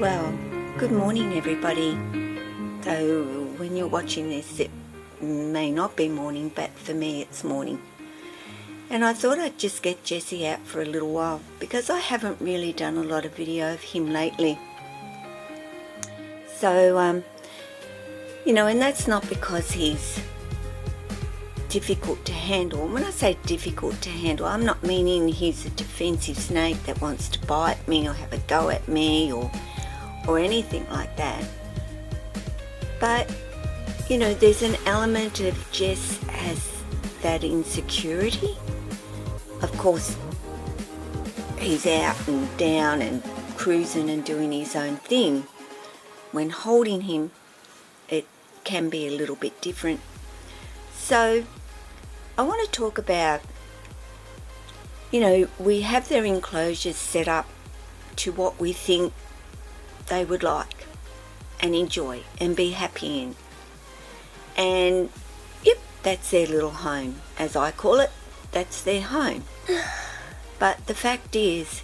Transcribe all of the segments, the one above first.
Well, good morning everybody. Though when you're watching this it may not be morning, but for me it's morning. And I thought I'd just get Jesse out for a little while because I haven't really done a lot of video of him lately. So, and that's not because he's difficult to handle. When I say difficult to handle, I'm not meaning he's a defensive snake that wants to bite me or have a go at me or anything like that. But, there's an element of Jess has that insecurity. Of course, he's out and down and cruising and doing his own thing. When holding him, it can be a little bit different. So, I want to talk about, we have their enclosures set up to what we think they would like and enjoy and be happy in. And, yep, that's their little home. As I call it, that's their home. But the fact is,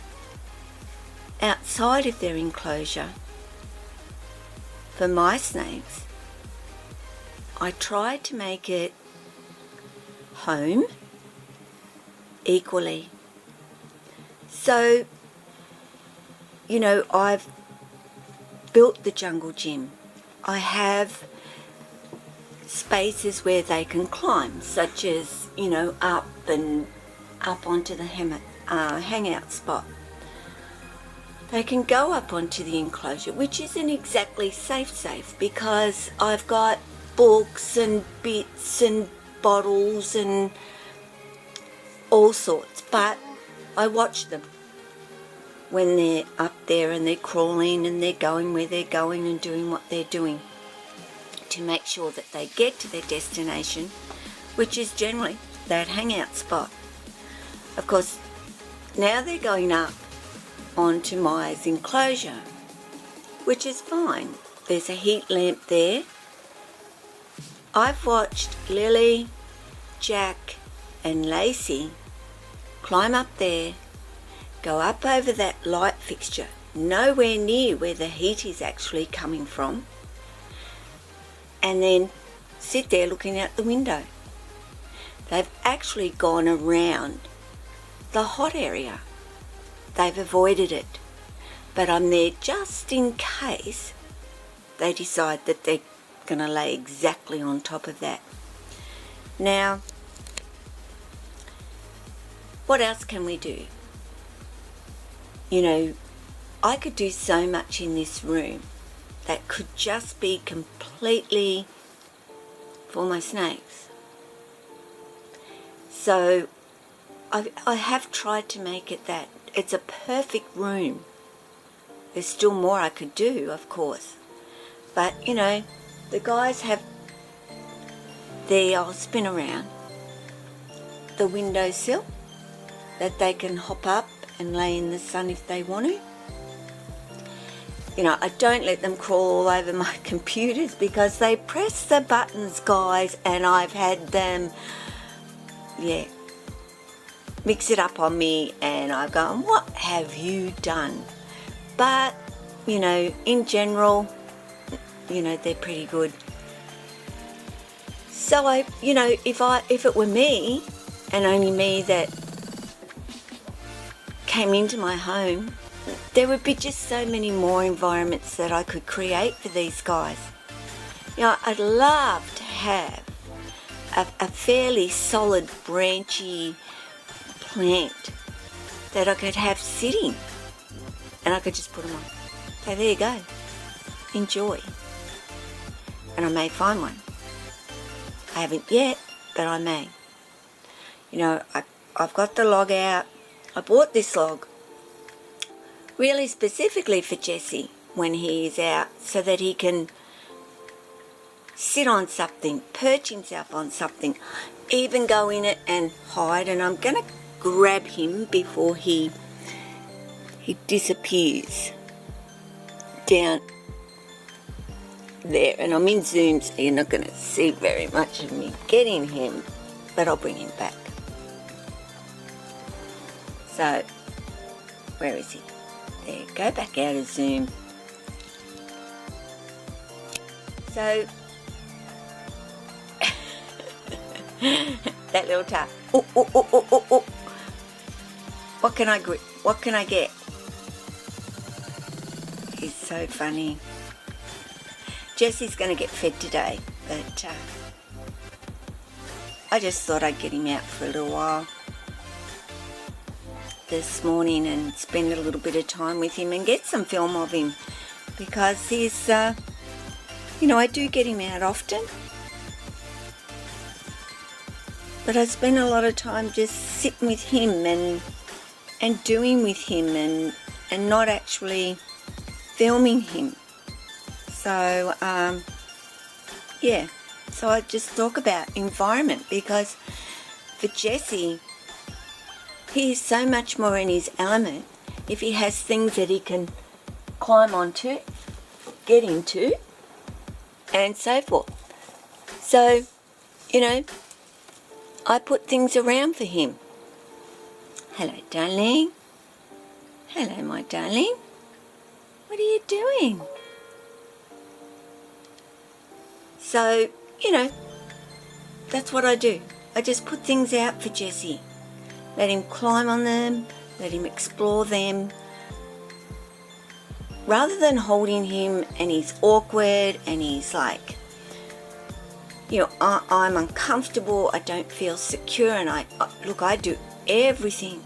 outside of their enclosure, for my snakes, I try to make it home equally. So, I've built the jungle gym. I have spaces where they can climb, such as, up onto the hangout spot. They can go up onto the enclosure, which isn't exactly safe because I've got books and bits and bottles and all sorts, but I watch them when they're up there and they're crawling and they're going where they're going and doing what they're doing to make sure that they get to their destination, which is generally that hangout spot. Of course, now they're going up onto my enclosure, which is fine. There's a heat lamp there. I've watched Lily, Jack and Lacey climb up there, go up over that light fixture, nowhere near where the heat is actually coming from, and then sit there looking out the window. They've actually gone around the hot area. They've avoided it. But I'm there just in case they decide that they're going to lay exactly on top of that. Now, what else can we do? I could do so much in this room that could just be completely for my snakes. So I have tried to make it that it's a perfect room. There's still more I could do, of course. But, the guys have I'll spin around the windowsill that they can hop up and lay in the sun if they want to. I don't let them crawl all over my computers because they press the buttons, guys, and I've had them, mix it up on me, and I've gone, what have you done? But, in general, they're pretty good. So if it were me, and only me that came into my home, there would be just so many more environments that I could create for these guys. I'd love to have a fairly solid branchy plant that I could have sitting, and I could just put them on. So there you go. Enjoy. And I may find one. I haven't yet, but I may. I've got the log out. I bought this log really specifically for Jesse when he is out, so that he can sit on something, perch himself on something, even go in it and hide. And I'm going to grab him before he disappears down there. And I'm in zoom, so you're not going to see very much of me getting him, but I'll bring him back. So, where is he? There, go back out of zoom. So that little tap. Oh, oh, oh, oh, oh, oh. What can I grip? What can I get? He's so funny. Jesse's going to get fed today, but I just thought I'd get him out for a little while this morning and spend a little bit of time with him and get some film of him, because he's, you know, I do get him out often, but I spend a lot of time just sitting with him and doing with him and not actually filming him. So yeah, so I just talk about environment, because for Jesse, he is so much more in his element if he has things that he can climb onto, get into, and so forth. So, you know, I put things around for him. Hello, darling. Hello, my darling. What are you doing? So, you know, that's what I do. I just put things out for Jesse. Let him climb on them, let him explore them. Rather than holding him and he's awkward and he's like, you know, I'm uncomfortable, I don't feel secure, and I do everything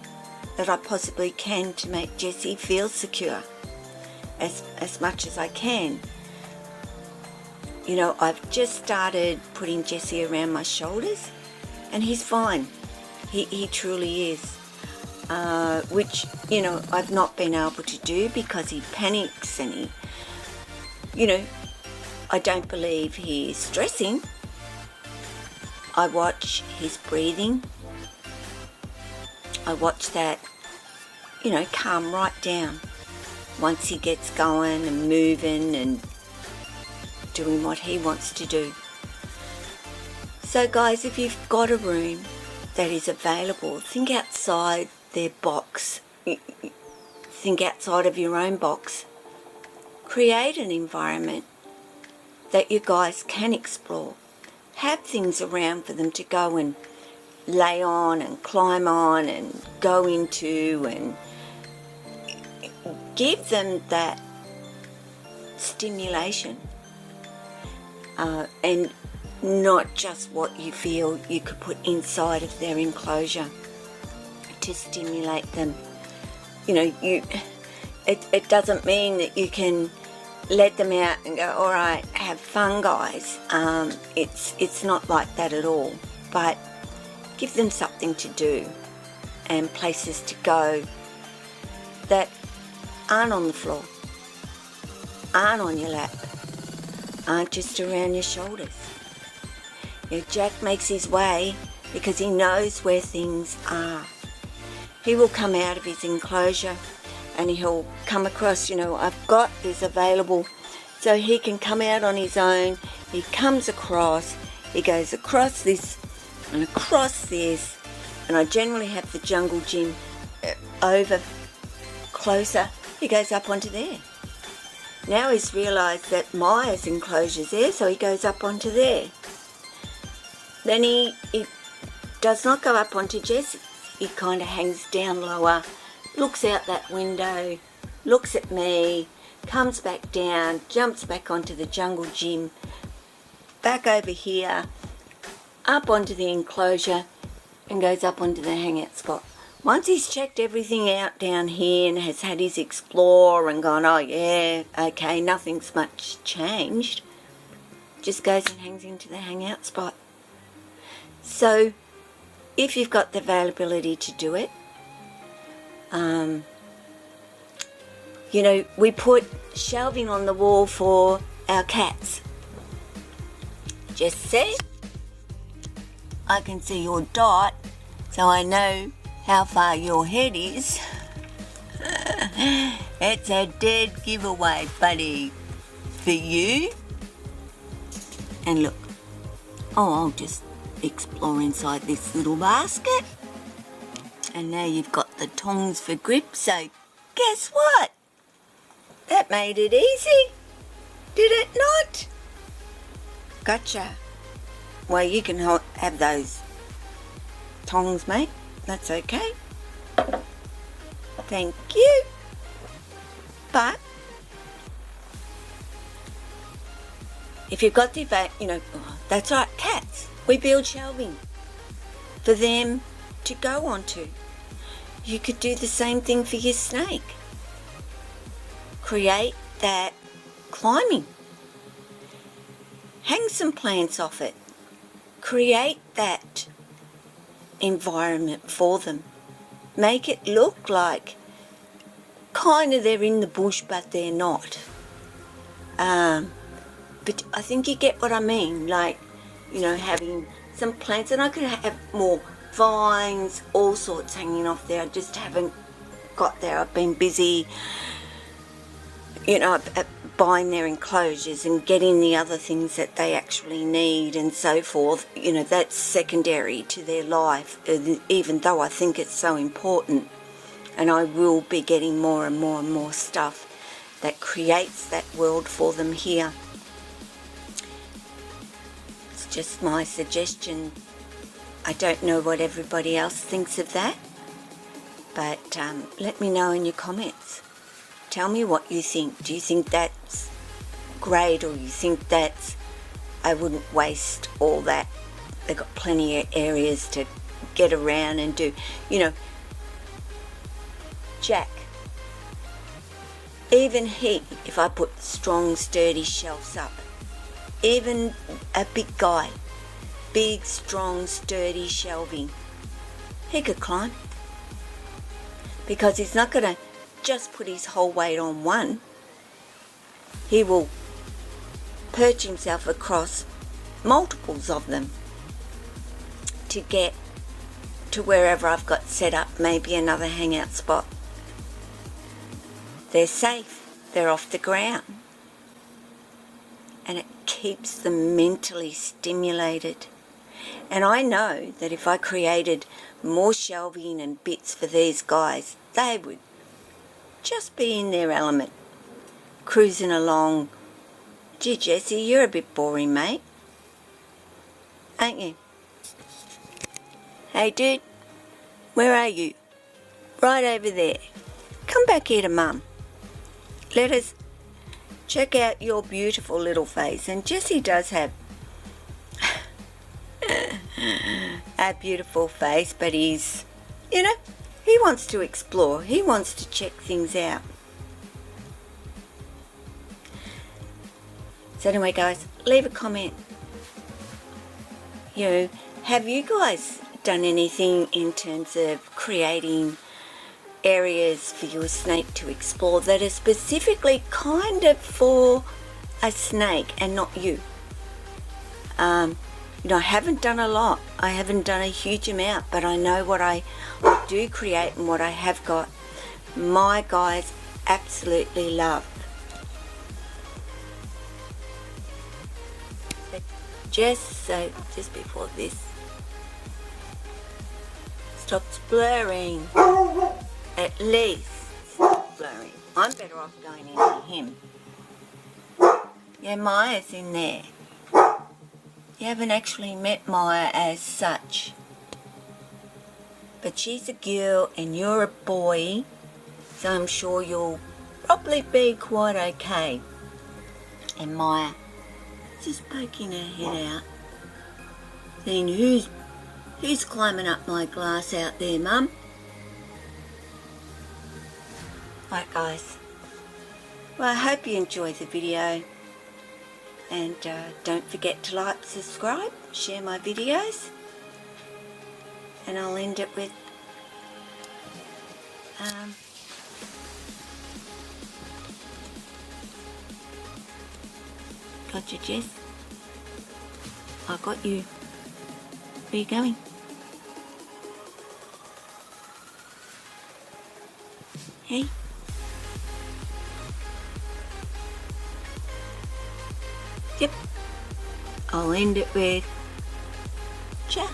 that I possibly can to make Jesse feel secure as much as I can. You know, I've just started putting Jesse around my shoulders, and he's fine. He truly is. Which, you know, I've not been able to do because he panics and he, you know, I don't believe he is stressing. I watch his breathing. I watch that, you know, calm right down once he gets going and moving and doing what he wants to do. So guys, if you've got a room that is available, think outside their box. Think outside of your own box. Create an environment that you guys can explore. Have things around for them to go and lay on and climb on and go into, and give them that stimulation, and not just what you feel you could put inside of their enclosure to stimulate them. You know, it doesn't mean that you can let them out and go, all right, have fun, guys. It's not like that at all. But give them something to do and places to go that aren't on the floor, aren't on your lap, aren't just around your shoulders. You know, Jack makes his way because he knows where things are. He will come out of his enclosure and he'll come across, you know, I've got this available, so he can come out on his own. He comes across, he goes across this and across this, and I generally have the jungle gym over closer. He goes up onto there. Now he's realised that Maya's enclosure's there, so he goes up onto there. Then he does not go up onto Jesse's. He kind of hangs down lower, looks out that window, looks at me, comes back down, jumps back onto the jungle gym, back over here, up onto the enclosure, and goes up onto the hangout spot. Once he's checked everything out down here and has had his explore and gone, oh yeah, okay, nothing's much changed, just goes and hangs into the hangout spot. So if you've got the availability to do it, you know, we put shelving on the wall for our cats. Just see, I can see your dot, so I know how far your head is. It's a dead giveaway, buddy, for you. And look, I'll just explore inside this little basket. And now you've got the tongs for grip, so guess what? That made it easy, did it not? Gotcha. Well, you can have those tongs, mate. That's okay. Thank you. But if you've got the, that's right, cats. We build shelving for them to go onto. You could do the same thing for your snake. Create that climbing. Hang some plants off it. Create that environment for them. Make it look like kind of they're in the bush, but they're not. But I think you get what I mean, like, having some plants, and I could have more vines, all sorts hanging off there. I just haven't got there. I've been busy, buying their enclosures and getting the other things that they actually need and so forth. That's secondary to their life, even though I think it's so important. And I will be getting more and more and more stuff that creates that world for them here. It's just my suggestion. I don't know what everybody else thinks of that, but let me know in your comments. Tell me what you think. Do you think that's great, or you think that's, I wouldn't waste all that? They've got plenty of areas to get around and do. Jack, even he, if I put strong, sturdy shelves up, even a big guy, big, strong, sturdy shelving, he could climb, because he's not going to just put his whole weight on one. He will perch himself across multiples of them to get to wherever I've got set up, maybe another hangout spot. They're safe, they're off the ground, and it keeps them mentally stimulated. And I know that if I created more shelving and bits for these guys, they would just be in their element, cruising along. Gee, Jesse, you're a bit boring, mate, ain't you? Hey, dude, where are you? Right over there. Come back here to Mum. Let us check out your beautiful little face. And Jesse does have a beautiful face, but he's, he wants to explore. He wants to check things out. So anyway, guys, leave a comment. Have you guys done anything in terms of creating areas for your snake to explore that are specifically kind of for a snake and not you? I haven't done a lot. I haven't done a huge amount, but I know what I do create and what I have got. My guys absolutely love. Just before this stops blurring, at least stop blurring. I'm better off going into him. Yeah, Maya's in there. You haven't actually met Maya as such, but she's a girl and you're a boy, so I'm sure you'll probably be quite okay. And Maya just poking her head out, saying, who's climbing up my glass out there, Mum? Right, guys, well, I hope you enjoyed the video, and don't forget to like, subscribe, share my videos, and I'll end it with gotcha, Jess. I got you. Where are you going? Hey? Yep. I'll end it with ciao.